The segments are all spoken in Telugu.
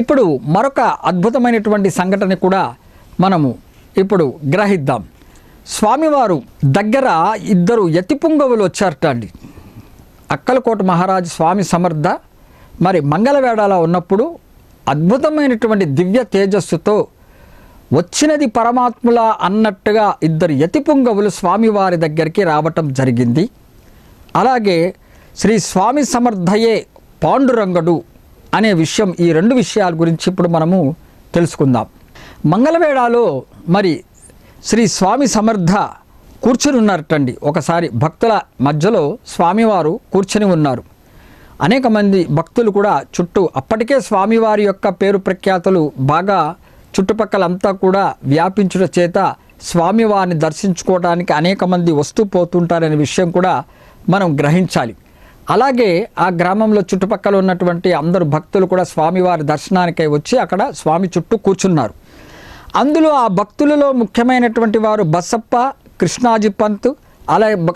ఇప్పుడు మరొక అద్భుతమైనటువంటి సంఘటన కూడా మనము ఇప్పుడు గ్రహిద్దాం. స్వామివారు దగ్గర ఇద్దరు యతిపుంగవులు వచ్చారట అండి. అక్కలకోట మహారాజు స్వామి సమర్థ మరి మంగళవేళలో ఉన్నప్పుడు అద్భుతమైనటువంటి దివ్య తేజస్సుతో వచ్చినది పరమాత్ముల అన్నట్టుగా ఇద్దరు యతిపుంగవులు స్వామివారి దగ్గరికి రావటం జరిగింది. అలాగే శ్రీ స్వామి సమర్థయే పాండురంగడు అనే విషయం, ఈ రెండు విషయాల గురించి ఇప్పుడు మనము తెలుసుకుందాం. మంగళవేళలో మరి శ్రీ స్వామి సమర్థ కూర్చుని ఉన్నారటండి. ఒకసారి భక్తుల మధ్యలో స్వామివారు కూర్చొని ఉన్నారు. అనేక మంది భక్తులు కూడా చుట్టూ, అప్పటికే స్వామివారి యొక్క పేరు ప్రఖ్యాతులు బాగా చుట్టుపక్కలంతా కూడా వ్యాపించుట చేత స్వామివారిని దర్శించుకోవడానికి అనేక మంది వస్తూ పోతుంటారనే విషయం కూడా మనం గ్రహించాలి. అలాగే ఆ గ్రామంలో చుట్టుపక్కల ఉన్నటువంటి అందరు భక్తులు కూడా స్వామివారి దర్శనానికై వచ్చి అక్కడ స్వామి చుట్టూ కూర్చున్నారు. అందులో ఆ భక్తులలో ముఖ్యమైనటువంటి వారు బసప్ప, కృష్ణాజీ పంత్,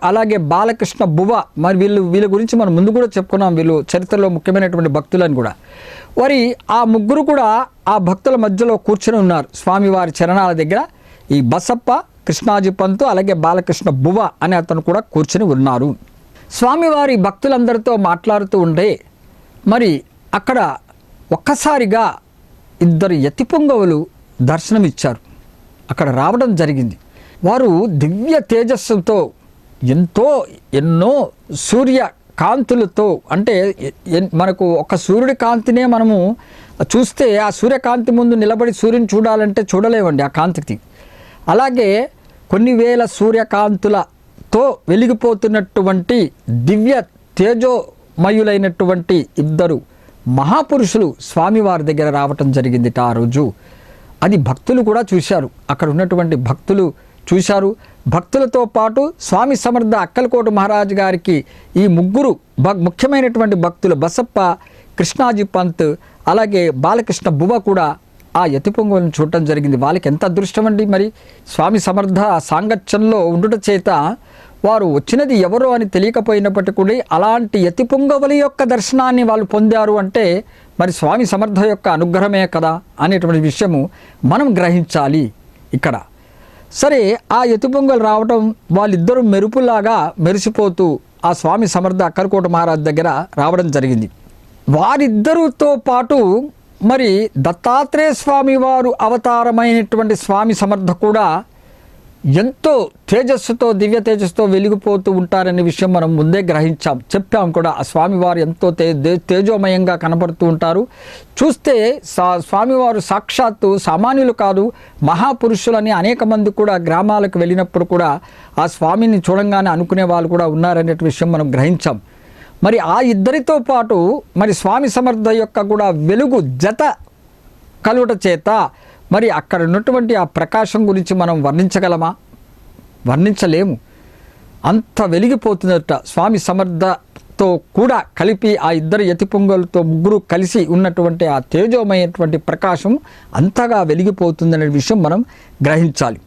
అలాగే బాలకృష్ణ బువ్వ. మరి వీళ్ళ గురించి మనం ముందు కూడా చెప్పుకున్నాం. వీళ్ళు చరిత్రలో ముఖ్యమైనటువంటి భక్తులని కూడా. మరి ఆ ముగ్గురు కూడా ఆ భక్తుల మధ్యలో కూర్చొని ఉన్నారు స్వామివారి చరణాల దగ్గర. ఈ బసప్ప, కృష్ణాజీ పంత్, అలాగే బాలకృష్ణ బువ్వ అనే అతను కూడా కూర్చొని ఉన్నారు. స్వామివారి భక్తులందరితో మాట్లాడుతూ ఉండే మరి అక్కడ ఒక్కసారిగా ఇద్దరు యతిపుంగవులు దర్శనమిచ్చారు. అక్కడ రావడం జరిగింది. వారు దివ్య తేజస్సుతో ఎన్నో సూర్య కాంతులతో, అంటే మనకు ఒక సూర్యుడి కాంతినే మనము చూస్తే ఆ సూర్యకాంతి ముందు నిలబడి సూర్యుని చూడాలంటే చూడలేమండి ఆ కాంతికి. అలాగే కొన్ని వేల సూర్యకాంతులతో వెలిగిపోతున్నటువంటి దివ్య తేజోమయులైనటువంటి ఇద్దరు మహాపురుషులు స్వామివారి దగ్గర రావటం జరిగింది ఆ రోజు. అది భక్తులు కూడా చూశారు. అక్కడ ఉన్నటువంటి భక్తులు చూశారు. భక్తులతో పాటు స్వామి సమర్థ అక్కలకోట మహారాజు గారికి ఈ ముగ్గురు ముఖ్యమైనటువంటి భక్తులు బసప్ప, కృష్ణాజీ పంత్, అలాగే బాలకృష్ణ బువ్వ కూడా ఆ యతిపుంగవులను చూడటం జరిగింది. వాళ్ళకి ఎంత అదృష్టం అండి. మరి స్వామి సమర్థ సాంగత్యంలో ఉండుట చేత వారు వచ్చినది ఎవరో అని తెలియకపోయినప్పటికీ కూడా అలాంటి యతిపుంగవుల యొక్క దర్శనాన్ని వాళ్ళు పొందారు అంటే మరి స్వామి సమర్థ యొక్క అనుగ్రహమే కదా అనేటువంటి విషయము మనం గ్రహించాలి ఇక్కడ. సరే, ఆ యతిపుంగలు రావటం, వాళ్ళిద్దరూ మెరుపులాగా మెరిసిపోతూ ఆ స్వామి సమర్థ అక్కలకోట మహారాజు దగ్గర రావడం జరిగింది. వారిద్దరితో పాటు మరి దత్తాత్రేయ స్వామి వారు అవతారమైనటువంటి స్వామి సమర్థ కూడా ఎంతో తేజస్సుతో, దివ్య తేజస్సుతో వెలిగిపోతూ ఉంటారనే విషయం మనం ముందే చెప్పాం కూడా. ఆ స్వామివారు ఎంతో తేజోమయంగా కనపడుతూ ఉంటారు. చూస్తే స్వామివారు సాక్షాత్తు సామాన్యులు కాదు, మహాపురుషులని అనేక మంది కూడా గ్రామాలకు వెళ్ళినప్పుడు కూడా ఆ స్వామిని చూడంగానే అనుకునే వాళ్ళు కూడా ఉన్నారనే విషయం మనం గ్రహించాం. మరి ఆ ఇద్దరితో పాటు మరి స్వామి సమర్థ యొక్క కూడా వెలుగు జత కలుగుట చేత మరి అక్కడ ఉన్నటువంటి ఆ ప్రకాశం గురించి మనం వర్ణించగలమా? వర్ణించలేము. అంత వెలిగిపోతుందట. స్వామి సమర్థతో కూడా కలిపి ఆ ఇద్దరు యతిపుంగవులతో ముగ్గురు కలిసి ఉన్నటువంటి ఆ తేజోమయటువంటి ప్రకాశం అంతగా వెలిగిపోతుందనే విషయం మనం గ్రహించాలి.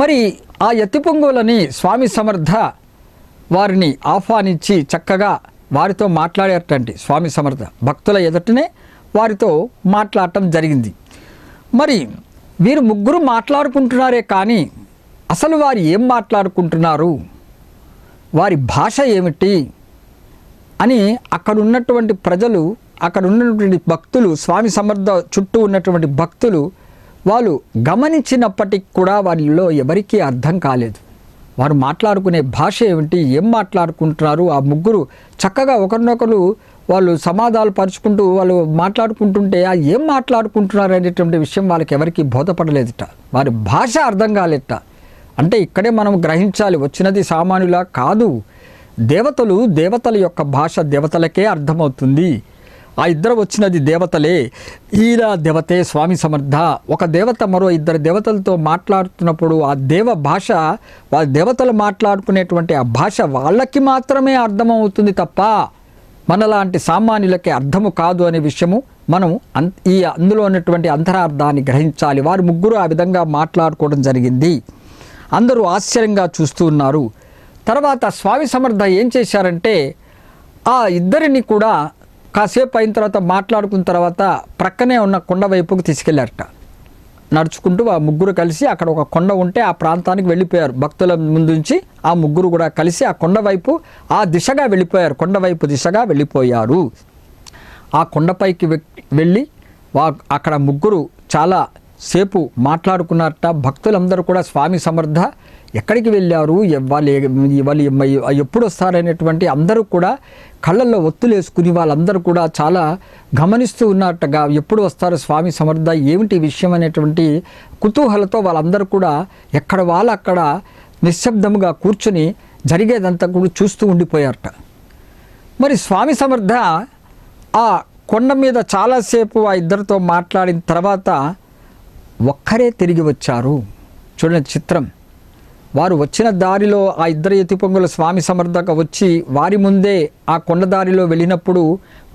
మరి ఆ యతిపుంగవులని స్వామి సమర్థ వారిని ఆహ్వానించి చక్కగా వారితో మాట్లాడేటండి. స్వామి సమర్థ భక్తుల ఎదుటనే వారితో మాట్లాడటం జరిగింది. మరి వీరు ముగ్గురు మాట్లాడుకుంటున్నారే కానీ అసలు వారు ఏం మాట్లాడుకుంటున్నారు, వారి భాష ఏమిటి అని అక్కడ ఉన్నటువంటి ప్రజలు, అక్కడ ఉన్నటువంటి భక్తులు, స్వామి సమర్థ చుట్టూ ఉన్నటువంటి భక్తులు వాళ్ళు గమనించినప్పటికి కూడా వారిలో ఎవరికీ అర్థం కాలేదు. వారు మాట్లాడుకునే భాష ఏమిటి, ఏం మాట్లాడుకుంటున్నారు. ఆ ముగ్గురు చక్కగా ఒకరినొకరు వాళ్ళు సమాధానాలు పరుచుకుంటూ వాళ్ళు మాట్లాడుకుంటుంటే ఆ ఏం మాట్లాడుకుంటున్నారు అనేటువంటి విషయం వాళ్ళకి ఎవరికి బోధపడలేదట. వారి భాష అర్థం కాలేదట. అంటే ఇక్కడే మనం గ్రహించాలి, వచ్చినది సామాన్యులా కాదు, దేవతల యొక్క భాష దేవతలకే అర్థమవుతుంది. ఆ ఇద్దరు వచ్చినది దేవతలే. ఈలా దేవతే స్వామి సమర్థ. ఒక దేవత మరో ఇద్దరు దేవతలతో మాట్లాడుతున్నప్పుడు ఆ దేవ భాష, వాళ్ళ దేవతలు మాట్లాడుకునేటువంటి ఆ భాష వాళ్ళకి మాత్రమే అర్థమవుతుంది తప్ప మనలాంటి సామాన్యులకి అర్థము కాదు అనే విషయము మనం అందులో ఉన్నటువంటి అంతరార్థాన్ని గ్రహించాలి. వారు ముగ్గురు ఆ విధంగా మాట్లాడుకోవడం జరిగింది. అందరూ ఆశ్చర్యంగా చూస్తూ ఉన్నారు. తర్వాత స్వామి సమర్థ ఏం చేశారంటే ఆ ఇద్దరిని కూడా కాసేపు అయిన తర్వాత మాట్లాడుకున్న తర్వాత ప్రక్కనే ఉన్న కొండ వైపుకు తీసుకెళ్లారట. నడుచుకుంటూ ఆ ముగ్గురు కలిసి అక్కడ ఒక కొండ ఉంటే ఆ ప్రాంతానికి వెళ్ళిపోయారు. భక్తుల ముందుంచి ఆ ముగ్గురు కూడా కలిసి ఆ కొండ వైపు ఆ దిశగా వెళ్ళిపోయారు. కొండ వైపు దిశగా వెళ్ళిపోయారు. ఆ కొండపైకి వెళ్ళి అక్కడ ముగ్గురు చాలా సేపు మాట్లాడుకున్నారట. భక్తులందరూ కూడా స్వామి సమర్థ ఎక్కడికి వెళ్ళారు, వాళ్ళు ఎప్పుడు వస్తారనేటువంటి అందరూ కూడా కళ్ళల్లో ఒత్తులు వేసుకుని వాళ్ళందరూ కూడా చాలా గమనిస్తూ ఉన్నట్టుగా ఎప్పుడు వస్తారు స్వామి సమర్థ, ఏమిటి విషయం అనేటువంటి కుతూహలతో వాళ్ళందరూ కూడా ఎక్కడ వాళ్ళు అక్కడ నిశ్శబ్దముగా కూర్చుని జరిగేదంతా కూడా చూస్తూ ఉండిపోయారట. మరి స్వామి సమర్థ ఆ కొండ మీద చాలాసేపు ఆ ఇద్దరితో మాట్లాడిన తర్వాత ఒక్కరే తిరిగి వచ్చారు. చూడండి చిత్రం. వారు వచ్చిన దారిలో ఆ ఇద్దరు యతిపొంగుల స్వామి సమర్థక వచ్చి వారి ముందే ఆ కొండ దారిలో వెళ్ళినప్పుడు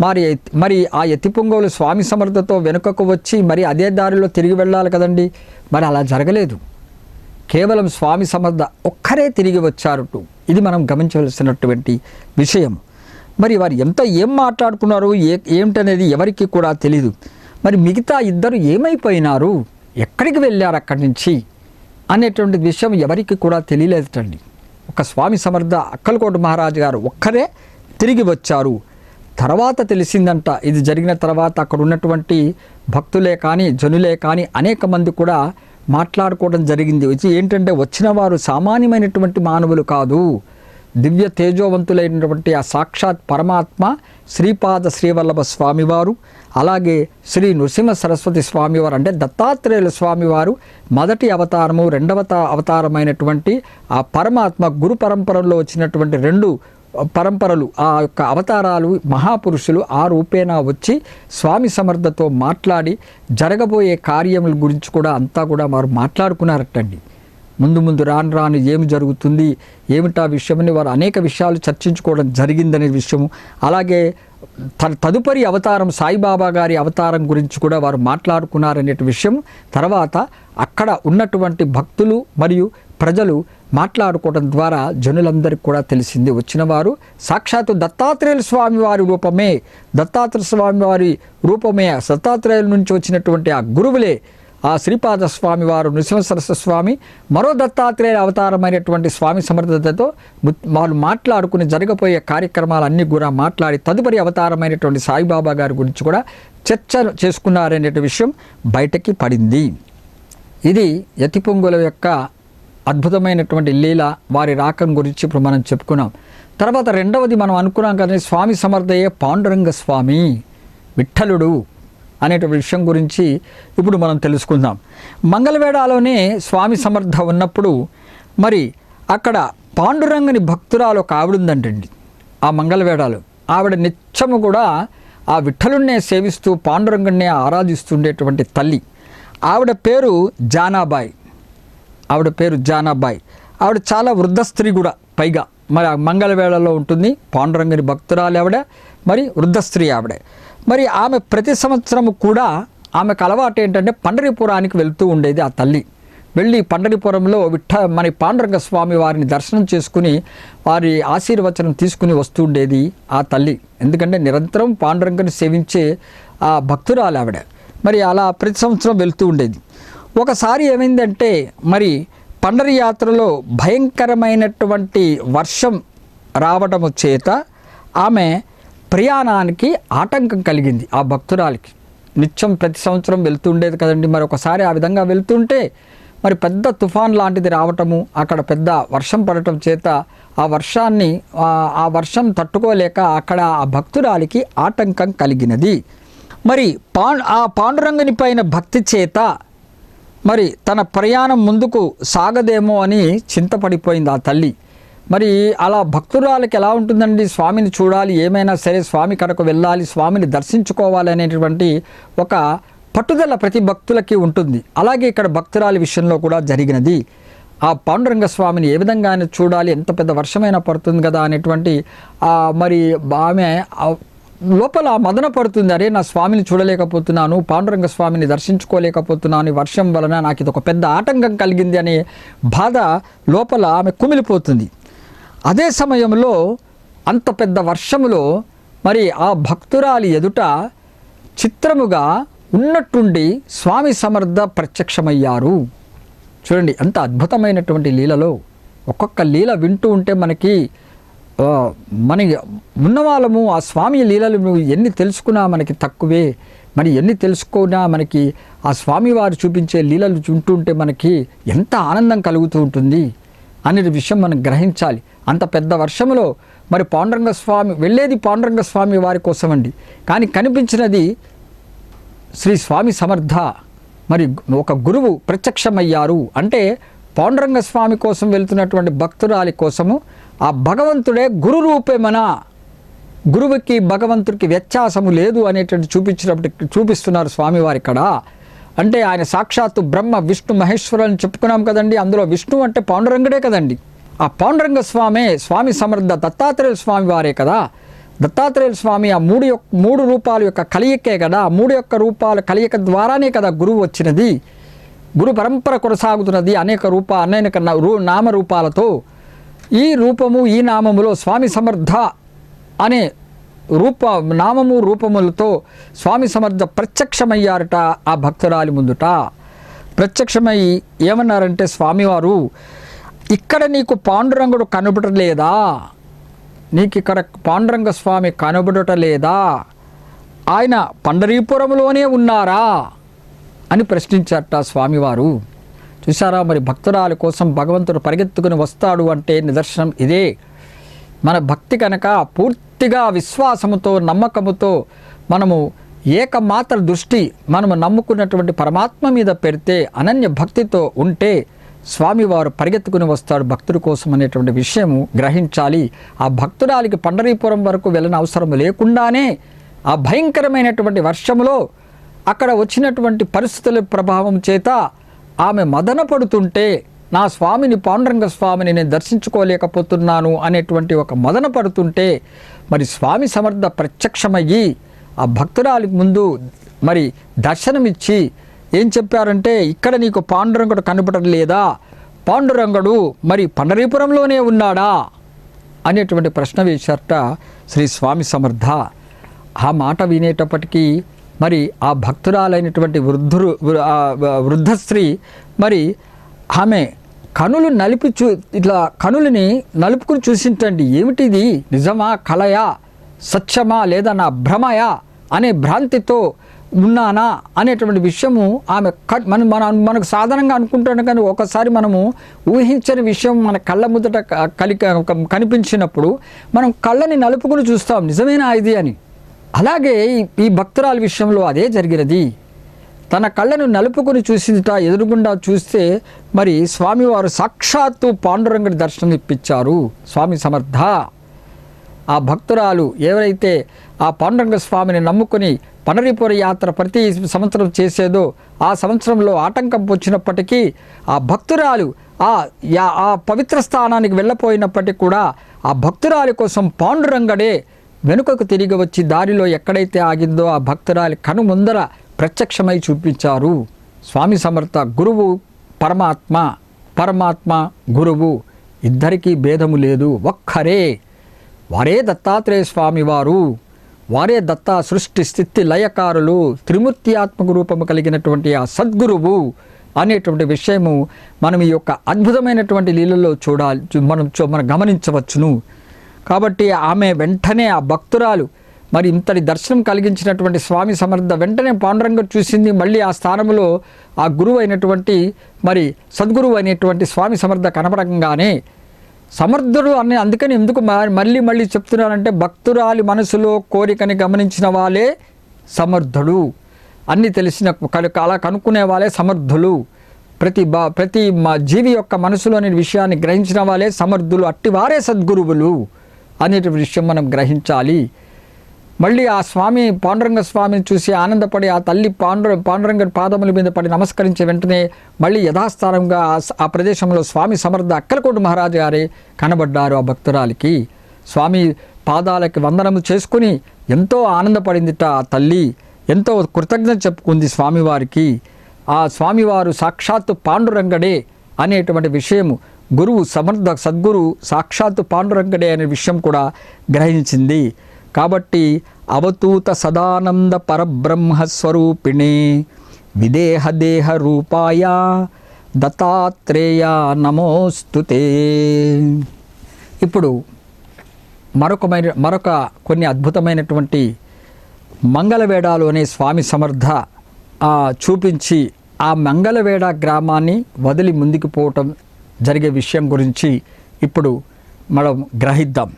మరి ఆ యతిపొంగులు స్వామి సమర్థతో వెనుకకు వచ్చి మరి అదే దారిలో తిరిగి వెళ్ళాలి కదండి. మరి అలా జరగలేదు. కేవలం స్వామి సమర్థ ఒక్కరే తిరిగి వచ్చారు. ఇది మనం గమనించవలసినటువంటి విషయం. మరి వారు ఏం మాట్లాడుకున్నారు ఏమిటనేది ఎవరికి కూడా తెలీదు. మరి మిగతా ఇద్దరు ఏమైపోయినారు, ఎక్కడికి వెళ్ళారు అక్కడి నుంచి అనేటువంటి విషయం ఎవరికి కూడా తెలియలేదండి. ఒక స్వామి సమర్థ అక్కలకోట మహారాజు గారు ఒక్కరే తిరిగి వచ్చారు. తర్వాత తెలిసిందంట. ఇది జరిగిన తర్వాత అక్కడ ఉన్నటువంటి భక్తులే కానీ జనులే కానీ అనేక మంది కూడా మాట్లాడుకోవడం జరిగింది. ఏంటంటే వచ్చిన వారు సామాన్యమైనటువంటి మానవులు కాదు, దివ్య తేజోవంతులైనటువంటి ఆ సాక్షాత్ పరమాత్మ శ్రీపాద శ్రీవల్లభ స్వామివారు, అలాగే శ్రీ నృసింహ సరస్వతి స్వామివారు అంటే దత్తాత్రేయుల స్వామివారు మొదటి అవతారము, రెండవ అవతారమైనటువంటి ఆ పరమాత్మ గురు పరంపరలో వచ్చినటువంటి 2 పరంపరలు, ఆ యొక్క అవతారాలు మహాపురుషులు ఆ రూపేణా వచ్చి స్వామి సమర్థతో మాట్లాడి జరగబోయే కార్యముల గురించి కూడా అంతా కూడా వారు మాట్లాడుకున్నారటండి. ముందు రాను ఏమి జరుగుతుంది, ఏమిటా విషయమని వారు అనేక విషయాలు చర్చించుకోవడం జరిగిందనే విషయము, అలాగే తదుపరి అవతారం సాయిబాబా గారి అవతారం గురించి కూడా వారు మాట్లాడుకున్నారనే విషయం తర్వాత అక్కడ ఉన్నటువంటి భక్తులు మరియు ప్రజలు మాట్లాడుకోవడం ద్వారా జనులందరికీ కూడా తెలిసింది. వచ్చిన వారు సాక్షాత్తు దత్తాత్రేయుల స్వామివారి రూపమే, దత్తాత్రేయ స్వామివారి రూపమే, దత్తాత్రేయుల నుంచి వచ్చినటువంటి ఆ గురువులే ఆ శ్రీపాద స్వామి వారు, నృసింహ సరస్వతి స్వామి, మరో దత్తాత్రేయ అవతారమైనటువంటి స్వామి సమర్థతతో వాళ్ళు మాట్లాడుకుని జరగబోయే కార్యక్రమాలన్నీ కూడా మాట్లాడి తదుపరి అవతారమైనటువంటి సాయిబాబా గారి గురించి కూడా చర్చ చేసుకున్నారనే విషయం బయటకి పడింది. ఇది యతిపొంగుల యొక్క అద్భుతమైనటువంటి లీల, వారి రాకం గురించి ఇప్పుడు మనం చెప్పుకున్నాం. తర్వాత రెండవది మనం అనుకున్నాం కదా, స్వామి సమర్థయే పాండురంగ స్వామి, విఠలుడు అనేటువంటి విషయం గురించి ఇప్పుడు మనం తెలుసుకుందాం. మంగళవేడాలోనే స్వామి సమర్థ ఉన్నప్పుడు మరి అక్కడ పాండురంగని భక్తురాలు ఒక ఆవిడ ఉందంటండి. ఆ మంగళవేడాలో ఆవిడ నిత్యము కూడా ఆ విఠలున్నే సేవిస్తూ పాండురంగన్నే ఆరాధిస్తుండేటువంటి తల్లి. ఆవిడ పేరు జానాబాయి. ఆవిడ చాలా వృద్ధ స్త్రీ కూడా పైగా. మరి ఆ మంగళవేళలో ఉంటుంది. పాండురంగని భక్తురాలు ఆవిడ, మరి వృద్ధ స్త్రీ ఆవిడ. మరి ఆమె ప్రతి సంవత్సరము కూడా ఆమెకు అలవాటు ఏంటంటే పండరీపురానికి వెళ్తూ ఉండేది. ఆ తల్లి వెళ్ళి పండరీపురంలో మన పాండురంగ స్వామి వారిని దర్శనం చేసుకుని వారి ఆశీర్వచనం తీసుకుని వస్తూ ఉండేది ఆ తల్లి. ఎందుకంటే నిరంతరం పాండురంగని సేవించే ఆ భక్తురాలు ఆవిడ. మరి అలా ప్రతి సంవత్సరం వెళ్తూ ఉండేది. ఒకసారి ఏమైందంటే మరి పండరి యాత్రలో భయంకరమైనటువంటి వర్షం రావడము చేత ఆమె ప్రయాణానికి ఆటంకం కలిగింది. ఆ భక్తురాలికి నిత్యం ప్రతి సంవత్సరం వెళ్తూ ఉండేది కదండి. మరి ఒకసారి ఆ విధంగా వెళ్తుంటే మరి పెద్ద తుఫాన్ లాంటిది రావటము, అక్కడ పెద్ద వర్షం పడటం చేత ఆ వర్షం తట్టుకోలేక అక్కడ ఆ భక్తురాలికి ఆటంకం కలిగినది. మరి ఆ పాండురంగుని పైన భక్తి చేత మరి తన ప్రయాణం ముందుకు సాగదేమో అని చింతపడిపోయింది ఆ తల్లి. మరి అలా భక్తురాలకి ఎలా ఉంటుందండి, స్వామిని చూడాలి, ఏమైనా సరే స్వామి కడకు వెళ్ళాలి, స్వామిని దర్శించుకోవాలి అనేటువంటి ఒక పట్టుదల ప్రతి భక్తులకి ఉంటుంది. అలాగే ఇక్కడ భక్తురాలి విషయంలో కూడా జరిగినది. ఆ పాండురంగ స్వామిని ఏ విధంగా చూడాలి, ఎంత పెద్ద వర్షమైనా పడుతుంది కదా అనేటువంటి మరి ఆమె లోపల మదన పడుతుంది. అరే నా స్వామిని చూడలేకపోతున్నాను, పాండురంగ స్వామిని దర్శించుకోలేకపోతున్నాను, వర్షం వలన నాకు ఇది ఒక పెద్ద ఆటంకం కలిగింది అనే బాధ లోపల ఆమె కుమిలిపోతుంది. అదే సమయంలో అంత పెద్ద వర్షములో మరి ఆ భక్తురాలి ఎదుట చిత్రముగా ఉన్నట్టుండి స్వామి సమర్థ ప్రత్యక్షమయ్యారు. చూడండి ఎంత అద్భుతమైనటువంటి లీలలో. ఒక్కొక్క లీల వింటూ ఉంటే మనకి మన ఉన్నవాళ్ళము ఆ స్వామి లీలలు ఎన్ని తెలుసుకున్నా మనకి తక్కువే. మరి ఎన్ని తెలుసుకున్నా మనకి ఆ స్వామివారు చూపించే లీలలు వింటుంటే మనకి ఎంత ఆనందం కలుగుతూ ఉంటుంది అనే విషయం మనం గ్రహించాలి. అంత పెద్ద వర్షంలో మరి పాండురంగ స్వామి వెళ్ళేది పాండురంగ స్వామి వారి కోసమండి, కానీ కనిపించినది శ్రీ స్వామి సమర్థ. మరి ఒక గురువు ప్రత్యక్షమయ్యారు అంటే పాండురంగ స్వామి కోసం వెళ్తున్నటువంటి భక్తురాలి కోసము ఆ భగవంతుడే గురు రూపేమన, గురువుకి భగవంతుడికి వ్యత్యాసము లేదు అనేటువంటి చూపిస్తున్నారు స్వామివారి ఇక్కడ. అంటే ఆయన సాక్షాత్తు బ్రహ్మ విష్ణు మహేశ్వరుని చెప్పుకున్నాం కదండి. అందులో విష్ణు అంటే పాండురంగుడే కదండి. ఆ పాండురంగ స్వామే స్వామి సమర్థ దత్తాత్రేయ స్వామి వారే కదా. దత్తాత్రేయ స్వామి ఆ మూడు రూపాల యొక్క కలయికే కదా. ఆ మూడు యొక్క రూపాల కలయిక ద్వారానే కదా గురువు వచ్చినది. గురు పరంపర కొనసాగుతున్నది అనేక నామరూపాలతో. ఈ రూపము ఈ నామములో స్వామి సమర్థ అనే నామము రూపములతో స్వామి సమర్థ ప్రత్యక్షమయ్యారట ఆ భక్తురాలి ముందుట. ప్రత్యక్షమై ఏమన్నారంటే స్వామివారు, ఇక్కడ నీకు పాండురంగుడు కనబడలేదా? నీకు ఇక్కడ పాండురంగ స్వామి కనబడటలేదా? ఆయన పండరీపురంలోనే ఉన్నారా అని ప్రశ్నించారట స్వామివారు. చూసారా, మరి భక్తురాలి కోసం భగవంతుడు పరిగెత్తుకుని వస్తాడు అంటే నిదర్శనం ఇదే. మన భక్తి కనుక పూర్తిగా విశ్వాసముతో నమ్మకముతో మనము ఏకమాత్ర దృష్టి మనము నమ్ముకున్నటువంటి పరమాత్మ మీద పెడితే అనన్య భక్తితో ఉంటే స్వామివారు పరిగెత్తుకుని వస్తాడు భక్తుడి కోసం అనేటువంటి విషయము గ్రహించాలి. ఆ భక్తురాలికి పండరీపురం వరకు వెళ్ళని అవసరం లేకుండానే ఆ భయంకరమైనటువంటి వర్షములో అక్కడ వచ్చినటువంటి పరిస్థితుల ప్రభావం చేత ఆమె మదన పడుతుంటే, నా స్వామిని పాండురంగ స్వామిని నేను దర్శించుకోలేకపోతున్నాను అనేటువంటి ఒక మదన పడుతుంటే మరి స్వామి సమర్థ ప్రత్యక్షమయ్యి ఆ భక్తురాలికి ముందు మరి దర్శనమిచ్చి ఏం చెప్పారంటే, ఇక్కడ నీకు పాండురంగుడు కనపడడం లేదా? పాండురంగుడు మరి పండరీపురంలోనే ఉన్నాడా అనేటువంటి ప్రశ్న వేశారట శ్రీ స్వామి సమర్థ. ఆ మాట వినేటప్పటికీ మరి ఆ భక్తురాలైనటువంటి వృద్ధ స్త్రీ మరి ఆమె కనులు ఇట్లా కనులని నలుపుకుని చూసింటండి. ఏమిటిది, నిజమా, కలయా, సత్యమా, లేదా నా భ్రమయా అనే భ్రాంతితో ఉన్నానా అనేటువంటి విషయము ఆమె మనకు సాధారణంగా అనుకుంటాను, కానీ ఒకసారి మనము ఊహించని విషయం మన కళ్ళ ముద్దట కనిపించినప్పుడు మనం కళ్ళని నలుపుకుని చూస్తాం, నిజమేనా ఇది అని. అలాగే ఈ భక్తురాలి విషయంలో అదే జరిగినది. తన కళ్ళను నలుపుకొని చూసిందిట. ఎదురుగుండా చూస్తే మరి స్వామివారు సాక్షాత్తు పాండురంగుడి దర్శనం ఇప్పించారు స్వామి సమర్థ. ఆ భక్తురాలు ఎవరైతే ఆ పాండురంగ స్వామిని నమ్ముకొని పండరీపుర యాత్ర ప్రతి సంవత్సరం చేసేదో, ఆ సంవత్సరంలో ఆటంకం వచ్చినప్పటికీ ఆ భక్తురాలు ఆ పవిత్ర స్థానానికి వెళ్ళపోయినప్పటికీ కూడా ఆ భక్తురాలి కోసం పాండురంగడే వెనుకకు తిరిగి వచ్చి దారిలో ఎక్కడైతే ఆగిందో ఆ భక్తురాలి కను ముందర ప్రత్యక్షమై చూపించారు. స్వామి సమర్థ గురువు పరమాత్మ, పరమాత్మ గురువు ఇద్దరికీ భేదము లేదు, ఒక్కరే. వారే దత్తాత్రేయ స్వామి వారు, వారే దత్తా సృష్టి స్థితి లయకారులు, త్రిమూర్త్యాత్మక రూపము కలిగినటువంటి ఆ సద్గురువు అనేటువంటి విషయము మనం ఈ యొక్క అద్భుతమైనటువంటి లీలలో మనం గమనించవచ్చును. కాబట్టి ఆమె వెంటనే ఆ భక్తురాలు మరి ఇంతటి దర్శనం కలిగించినటువంటి స్వామి సమర్థ వెంటనే పాండురంగడు చూసింది. మళ్ళీ ఆ స్థానంలో ఆ గురువు అయినటువంటి మరి సద్గురువు అయినటువంటి స్వామి సమర్థ కనపడంగానే సమర్థుడు అని అందుకని ఎందుకు మళ్ళీ చెప్తున్నానంటే, భక్తురాలి మనసులో కోరికని గమనించిన వాళ్ళే సమర్థుడు, అన్ని తెలిసిన అలా కనుక్కునే వాళ్ళే సమర్థులు. ప్రతి జీవి యొక్క మనసులోని విషయాన్ని గ్రహించిన వాళ్ళే సమర్థులు, అట్టివారే సద్గురువులు అనేటువంటి విషయం మనం గ్రహించాలి. మళ్ళీ ఆ స్వామి పాండురంగ స్వామిని చూసి ఆనందపడి ఆ తల్లి పాండురంగడి పాదముల మీద పడి నమస్కరించే వెంటనే మళ్ళీ యథాస్థానంగా ఆ ప్రదేశంలో స్వామి సమర్థ అక్కలకోటి మహారాజు గారే కనబడ్డారు ఆ భక్తురాలికి. స్వామి పాదాలకి వందనము చేసుకుని ఎంతో ఆనందపడిందిట ఆ తల్లి, ఎంతో కృతజ్ఞత చెప్పుకుంది స్వామివారికి. ఆ స్వామివారు సాక్షాత్తు పాండురంగడే అనేటువంటి విషయము గురువు సద్గురు సాక్షాత్తు పాండురంగడే అనే విషయం కూడా గ్రహించింది. కాబట్టి అవధూత సదానంద పరబ్రహ్మస్వరూపిణే విదేహదేహ రూపాయ దత్తాత్రేయ నమోస్తుతే. ఇప్పుడు మరొక కొన్ని అద్భుతమైనటువంటి మంగళవేడాలు అనే స్వామి సమర్థ చూపించి ఆ మంగళవేడ గ్రామాన్ని వదిలి ముందుకు పోవటం జరిగే విషయం గురించి ఇప్పుడు మనం గ్రహిద్దాం.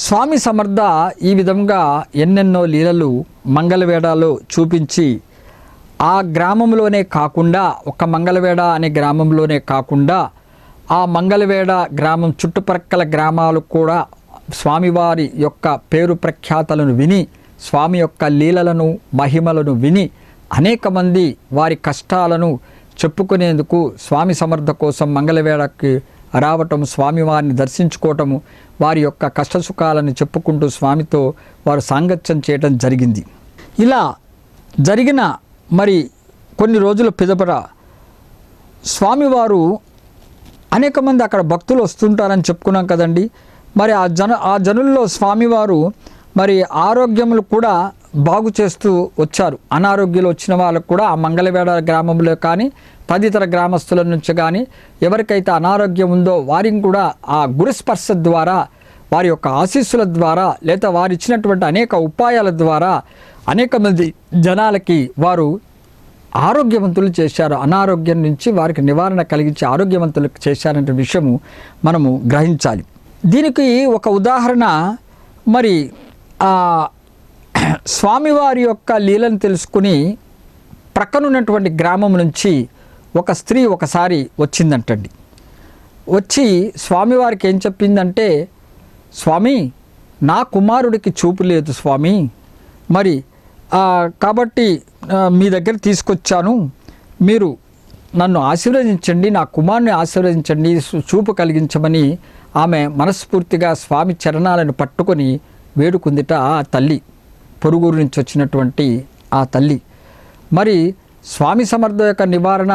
స్వామి సమర్థ ఈ విధంగా ఎన్నెన్నో లీలలు మంగళవేడలో చూపించి ఆ గ్రామంలోనే కాకుండా ఒక మంగళవేడ అనే గ్రామంలోనే కాకుండా ఆ మంగళవేడ గ్రామం చుట్టుప్రక్కల గ్రామాలు కూడా స్వామివారి యొక్క పేరు ప్రఖ్యాతలను విని స్వామి యొక్క లీలలను మహిమలను విని అనేక మంది వారి కష్టాలను చెప్పుకునేందుకు స్వామి సమర్థ కోసం మంగళవేడకి రావటం, స్వామివారిని దర్శించుకోవటము, వారి యొక్క కష్టసుఖాలను చెప్పుకుంటూ స్వామితో వారు సాంగత్యం చేయటం జరిగింది. ఇలా జరిగిన మరి కొన్ని రోజుల పిదపర స్వామివారు అనేక మంది అక్కడ భక్తులు వస్తుంటారని చెప్పుకున్నాం కదండి. మరి ఆ జనుల్లో స్వామివారు మరి ఆరోగ్యములు కూడా బాగు చేస్తూ వచ్చారు. అనారోగ్యాలు వచ్చిన వాళ్ళకు కూడా ఆ మంగళవేడ గ్రామంలో కానీ తదితర గ్రామస్తుల నుంచి కానీ ఎవరికైతే అనారోగ్యం ఉందో వారిని కూడా ఆ గురుస్పర్శ ద్వారా, వారి యొక్క ఆశీస్సుల ద్వారా, లేదా వారు ఇచ్చినటువంటి అనేక ఉపాయాల ద్వారా అనేక మంది జనాలకి వారు ఆరోగ్యవంతులు చేశారు. అనారోగ్యం నుంచి వారికి నివారణ కలిగించి ఆరోగ్యవంతులు చేశారనే విషయము మనము గ్రహించాలి. దీనికి ఒక ఉదాహరణ మరి స్వామివారి యొక్క లీలను తెలుసుకుని ప్రక్కనున్నటువంటి గ్రామం నుంచి ఒక స్త్రీ ఒకసారి వచ్చిందంటండి. వచ్చి స్వామివారికి ఏం చెప్పిందంటే, స్వామి నా కుమారుడికి చూపు లేదు స్వామి, మరి కాబట్టి మీ దగ్గర తీసుకొచ్చాను, మీరు నన్ను ఆశీర్వదించండి, నా కుమారుని ఆశీర్వదించండి, చూపు కలిగించమని ఆమె మనస్ఫూర్తిగా స్వామి చరణాలను పట్టుకొని వేడుకుందిట. ఆ తల్లి, పొరుగురు నుంచి వచ్చినటువంటి ఆ తల్లి. మరి స్వామి సమర్థ యొక్క నివారణ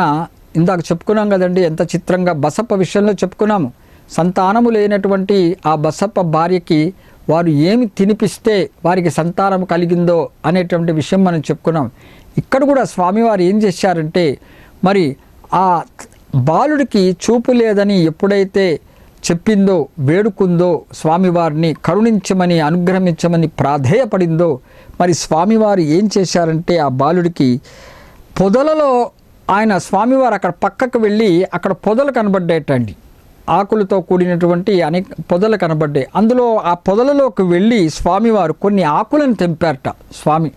ఇందాక చెప్పుకున్నాం కదండి, ఎంత చిత్రంగా బసప్ప విషయంలో చెప్పుకున్నాము. సంతానము లేనటువంటి ఆ బసప్ప భార్యకి వారు ఏమి తినిపిస్తే వారికి సంతానం కలిగిందో అనేటువంటి విషయం మనం చెప్పుకున్నాం. ఇక్కడ కూడా స్వామివారు ఏం చేశారంటే, మరి ఆ బాలుడికి చూపు లేదని ఎప్పుడైతే చెప్పిందో, వేడుకుందో, స్వామివారిని కరుణించమని అనుగ్రహించమని ప్రాధేయపడిందో, మరి స్వామివారు ఏం చేశారంటే ఆ బాలుడికి పొదలలో ఆయన స్వామివారు అక్కడ పక్కకు వెళ్ళి అక్కడ పొదలు కనబడ్డాయటండి, ఆకులతో కూడినటువంటి అనేక పొదలు కనబడ్డాయి. అందులో ఆ పొదలలోకి వెళ్ళి స్వామివారు కొన్ని ఆకులను తెంపారట. స్వామి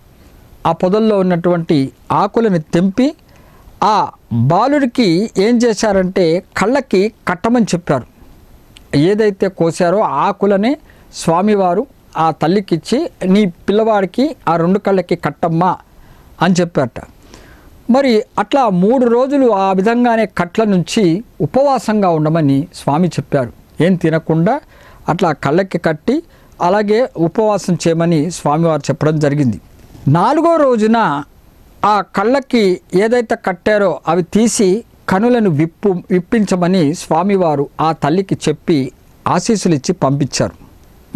ఆ పొదల్లో ఉన్నటువంటి ఆకులను తెంపి ఆ బాలుడికి ఏం చేశారంటే కళ్ళకి కట్టమని చెప్పారు. ఏదైతే కోసారో ఆకులనే స్వామివారు ఆ తల్లికిచ్చి, నీ పిల్లవాడికి ఆ 2 కళ్ళకి కట్టమ్మా అని చెప్పారట. మరి అట్లా 3 రోజులు ఆ విధంగానే కట్ల నుంచి ఉపవాసంగా ఉండమని స్వామి చెప్పారు. ఏం తినకుండా అట్లా కళ్ళకి కట్టి అలాగే ఉపవాసం చేయమని స్వామివారు చెప్పడం జరిగింది. 4వ రోజున ఆ కళ్ళకి ఏదైతే కట్టారో అవి తీసి కనులను విప్పించమని స్వామివారు ఆ తల్లికి చెప్పి ఆశీస్సులు ఇచ్చి పంపించారు.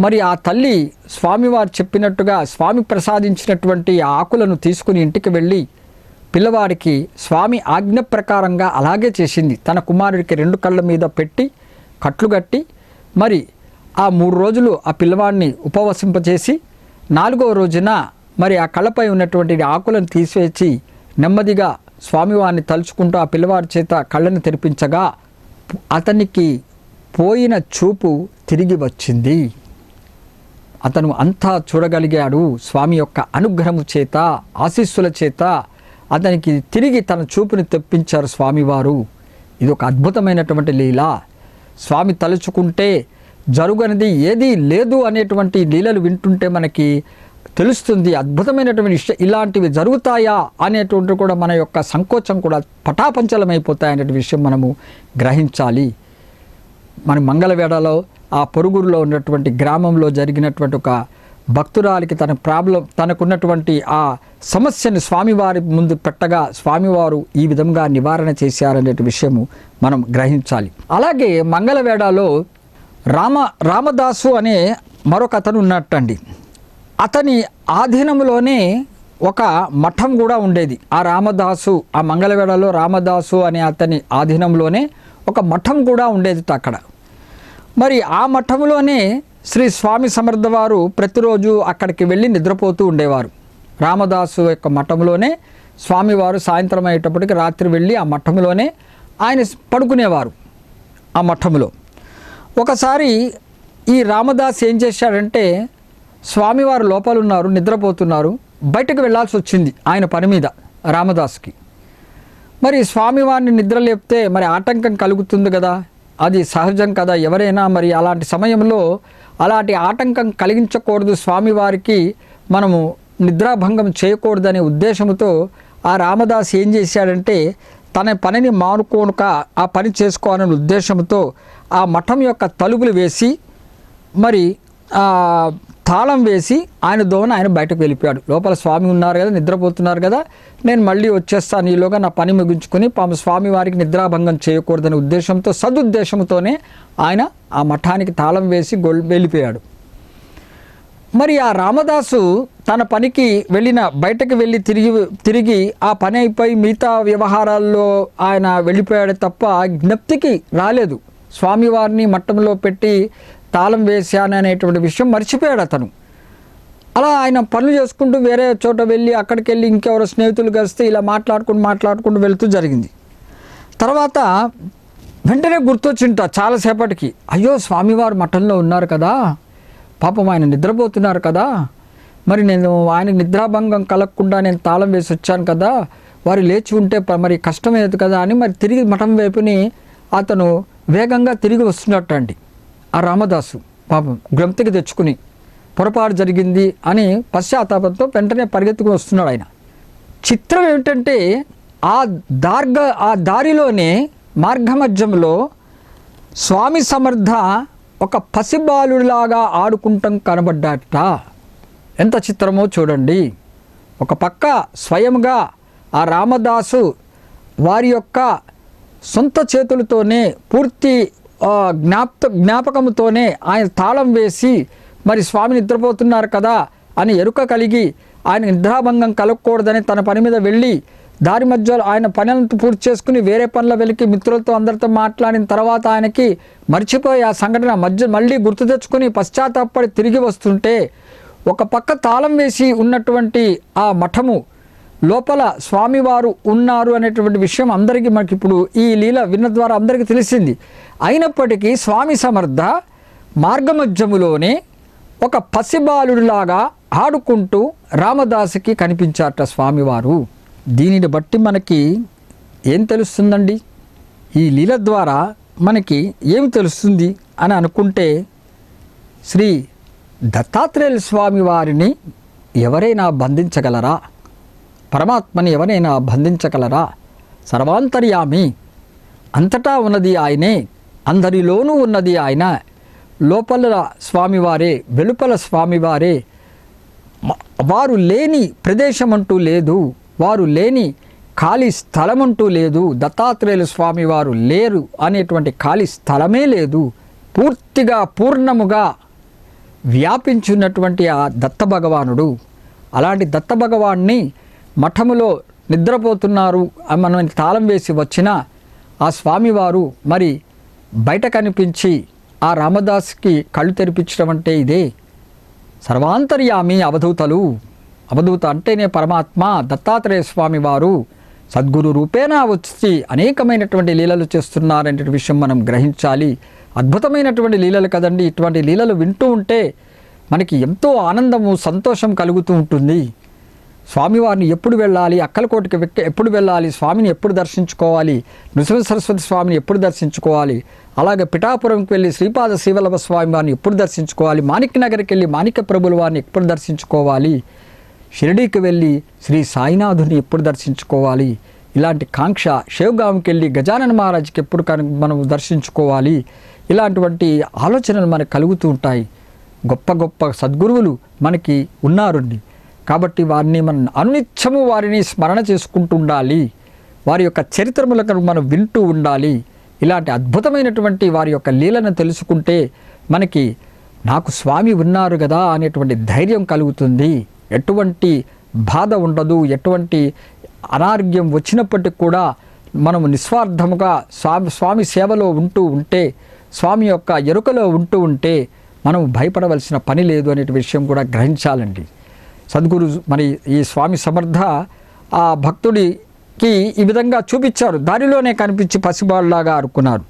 మరి ఆ తల్లి స్వామివారు చెప్పినట్టుగా స్వామి ప్రసాదించినటువంటి ఆ ఆకులను తీసుకుని ఇంటికి వెళ్ళి పిల్లవాడికి స్వామి ఆజ్ఞ ప్రకారంగా అలాగే చేసింది. తన కుమారుడికి 2 కళ్ళ మీద పెట్టి కట్లు కట్టి మరి ఆ 3 రోజులు ఆ పిల్లవాడిని ఉపవసింపచేసి 4వ రోజున మరి ఆ కళ్ళపై ఉన్నటువంటి ఆకులను తీసివేసి నెమ్మదిగా స్వామివారిని తలుచుకుంటూ ఆ పిల్లవాడి చేత కళ్ళను తెరిపించగా అతనికి పోయిన చూపు తిరిగి వచ్చింది. అతను అంతా చూడగలిగాడు. స్వామి యొక్క అనుగ్రహము చేత, ఆశీస్సుల చేత అతనికి తిరిగి తన చూపుని తెప్పించారు స్వామివారు. ఇది ఒక అద్భుతమైనటువంటి లీల. స్వామి తలుచుకుంటే జరుగనిది ఏదీ లేదు అనేటువంటి లీలలు వింటుంటే మనకి తెలుస్తుంది. అద్భుతమైనటువంటి ఇలాంటివి జరుగుతాయా అనేటువంటి కూడా మన యొక్క సంకోచం కూడా పటాపంచలమైపోతాయి అనే విషయం మనము గ్రహించాలి. మన మంగళవేడలో ఆ పొరుగురులో ఉన్నటువంటి గ్రామంలో జరిగినటువంటి ఒక భక్తురాలికి తనకున్నటువంటి ఆ సమస్యను స్వామివారి ముందు పెట్టగా స్వామివారు ఈ విధంగా నివారణ చేశారనే విషయము మనం గ్రహించాలి. అలాగే మంగళవేడలో రామదాసు అనే మరొక అతను ఉన్నట్టండి. అతని ఆధీనంలోనే ఒక మఠం కూడా ఉండేది. ఆ రామదాసు, ఆ మంగళవేడలో రామదాసు అనే అతని ఆధీనంలోనే ఒక మఠం కూడా ఉండేది అక్కడ. మరి ఆ మఠంలోనే శ్రీ స్వామి సమర్థ వారు ప్రతిరోజు అక్కడికి వెళ్ళి నిద్రపోతూ ఉండేవారు. రామదాసు యొక్క మఠంలోనే స్వామివారు సాయంత్రం అయ్యేటప్పటికి రాత్రి వెళ్ళి ఆ మఠంలోనే ఆయన పడుకునేవారు. ఆ మఠంలో ఒకసారి ఈ రామదాస్ ఏం చేశాడంటే, స్వామివారు లోపల ఉన్నారు, నిద్రపోతున్నారు, బయటకు వెళ్ళాల్సి వచ్చింది ఆయన పని మీద రామదాస్కి. మరి స్వామివారిని నిద్ర లేపితే మరి ఆటంకం కలుగుతుంది కదా, అది సహజం కదా. ఎవరైనా మరి అలాంటి సమయంలో అలాంటి ఆటంకం కలిగించకూడదు, స్వామివారికి మనము నిద్రాభంగం చేయకూడదనే ఉద్దేశంతో ఆ రామదాస్ ఏం చేశాడంటే, తన పనిని మానుకోనుక ఆ పని చేసుకోవాలనే ఉద్దేశంతో ఆ మఠం యొక్క తలుపులు వేసి మరి తాళం వేసి ఆయన దోన ఆయన బయటకు వెళ్ళిపోయాడు. లోపల స్వామి ఉన్నారు కదా, నిద్రపోతున్నారు కదా, నేను మళ్ళీ వచ్చేస్తాను, ఈలోగా నా పని ముగించుకొని స్వామివారికి నిద్రాభంగం చేయకూడదనే ఉద్దేశంతో, సదుద్దేశంతోనే ఆయన ఆ మఠానికి తాళం వేసి వెళ్ళిపోయాడు. మరి ఆ రామదాసు తన పనికి బయటకు వెళ్ళి తిరిగి ఆ పని అయిపోయి మిగతా వ్యవహారాల్లో ఆయన వెళ్ళిపోయాడు తప్ప జ్ఞప్తికి రాలేదు. స్వామివారిని మట్టంలో పెట్టి తాళం వేశాననేటువంటి విషయం మర్చిపోయాడు అతను. అలా ఆయన పనులు చేసుకుంటూ వేరే చోట వెళ్ళి అక్కడికి వెళ్ళి ఇంకెవరో స్నేహితులు కలిస్తే ఇలా మాట్లాడుకుంటూ వెళుతూ జరిగింది. తర్వాత వెంటనే గుర్తొచ్చింట చాలాసేపటికి, అయ్యో స్వామివారు మఠంలో ఉన్నారు కదా, పాపం ఆయన నిద్రపోతున్నారు కదా, మరి నేను ఆయనకు నిద్రాభంగం కలగకుండా నేను తాళం వేసి వచ్చాను కదా, వారు లేచి ఉంటే మరి కష్టమయ్యేది కదా అని మరి తిరిగి మఠం వైపుని అతను వేగంగా తిరిగి వస్తున్నట్టండి. ఆ రామదాసు పాపం గ్రంథికి తెచ్చుకుని పొరపాటు జరిగింది అని పశ్చాత్తాపంతో వెంటనే పరిగెత్తుకుని వస్తున్నాడు ఆయన. చిత్రం ఏమిటంటే ఆ దారిలోనే మార్గమధ్యంలో స్వామి సమర్థ ఒక పసిబాలుడిలాగా ఆడుకుంటాం కనబడ్డాట. ఎంత చిత్రమో చూడండి. ఒక పక్క స్వయంగా ఆ రామదాసు వారి యొక్క సొంత చేతులతోనే పూర్తి జ్ఞాపకంతోనే ఆయన తాళం వేసి మరి స్వామి నిద్రపోతున్నారు కదా అని ఎరుక కలిగి ఆయన నిద్రాభంగం కలగకూడదని తన పని మీద వెళ్ళి దారి మధ్యలో ఆయన పనులను పూర్తి చేసుకుని వేరే పనుల వెలికి మిత్రులతో అందరితో మాట్లాడిన తర్వాత ఆయనకి మర్చిపోయి ఆ సంఘటన మళ్ళీ గుర్తు తెచ్చుకొని పశ్చాత్తాపడి తిరిగి వస్తుంటే ఒక పక్క తాళం వేసి ఉన్నటువంటి ఆ మఠము లోపల స్వామివారు ఉన్నారు అనేటువంటి విషయం అందరికీ మనకి ఇప్పుడు ఈ లీల విన్న ద్వారా అందరికీ తెలిసింది. అయినప్పటికీ స్వామి సమర్థ మార్గమధ్యములోనే ఒక పసిబాలుడిలాగా ఆడుకుంటూ రామదాసుకి కనిపించారట స్వామివారు. దీనిని బట్టి మనకి ఏం తెలుస్తుందండి? ఈ లీల ద్వారా మనకి ఏమి తెలుస్తుంది అని అనుకుంటే, శ్రీ దత్తాత్రేయ స్వామి వారిని ఎవరైనా బంధించగలరా? పరమాత్మని ఎవరైనా బంధించగలరా? సర్వాంతర్యామి, అంతటా ఉన్నది ఆయనే, అందరిలోనూ ఉన్నది ఆయన. లోపల స్వామివారే, వెలుపల స్వామివారే. వారు లేని ప్రదేశం అంటూ లేదు, వారు లేని ఖాళీ స్థలం అంటూ లేదు. దత్తాత్రేయుల స్వామి వారు లేరు అనేటువంటి ఖాళీ స్థలమే లేదు. పూర్తిగా పూర్ణముగా వ్యాపించున్నటువంటి ఆ దత్త భగవానుడు, అలాంటి దత్త భగవాన్ని మఠములో నిద్రపోతున్నారు మనం తాళం వేసి వచ్చిన ఆ స్వామివారు మరి బయట కనిపించి ఆ రామదాస్కి కళ్ళు తెరిపించడం అంటే ఇదే. సర్వాంతర్యామి అవధూత అంటేనే పరమాత్మ. దత్తాత్రేయ స్వామి వారు సద్గురు రూపేణ వచ్చి అనేకమైనటువంటి లీలలు చేస్తున్నారనే విషయం మనం గ్రహించాలి. అద్భుతమైనటువంటి లీలలు కదండి. ఇటువంటి లీలలు వింటూ ఉంటే మనకి ఎంతో ఆనందము, సంతోషం కలుగుతూ ఉంటుంది. స్వామివారిని ఎప్పుడు వెళ్ళాలి, అక్కలకోటకి ఎప్పుడు వెళ్ళాలి, స్వామిని ఎప్పుడు దర్శించుకోవాలి, నృసింహ సరస్వతి స్వామిని ఎప్పుడు దర్శించుకోవాలి, అలాగే పిఠాపురంకి వెళ్ళి శ్రీపాద శ్రీవల్లభ స్వామి వారిని ఎప్పుడు దర్శించుకోవాలి, మాణిక్యనగర్కి వెళ్ళి మాణిక్య ప్రభుల వారిని ఎప్పుడు దర్శించుకోవాలి, షిరిడీకి వెళ్ళి శ్రీ సాయినాథుని ఎప్పుడు దర్శించుకోవాలి, ఇలాంటి కాంక్ష, షేవ్గాంకి వెళ్ళి గజానన మహారాజ్కి ఎప్పుడు మనం దర్శించుకోవాలి, ఇలాంటివంటి ఆలోచనలు మనకు కలుగుతూ ఉంటాయి. గొప్ప గొప్ప సద్గురువులు మనకి ఉన్నారండి. కాబట్టి వారిని మనం అనునిత్యము వారిని స్మరణ చేసుకుంటూ ఉండాలి. వారి యొక్క చరిత్రములను మనం వింటూ ఉండాలి. ఇలాంటి అద్భుతమైనటువంటి వారి యొక్క లీలను తెలుసుకుంటే మనకి నాకు స్వామి ఉన్నారు కదా అనేటువంటి ధైర్యం కలుగుతుంది. ఎటువంటి బాధ ఉండదు. ఎటువంటి అనారోగ్యం వచ్చినప్పటికి కూడా మనము నిస్వార్థముగా స్వామి సేవలో ఉంటూ ఉంటే, స్వామి యొక్క ఎరుకలో ఉంటూ ఉంటే మనం భయపడవలసిన పని లేదు అనే విషయం కూడా గ్రహించాలండి. సద్గురు మరి ఈ స్వామి సమర్థ ఆ భక్తుడికి ఈ విధంగా చూపించారు. దారిలోనే కనిపించి పసిబాళ్ళలాగా ఆడుకున్నారు.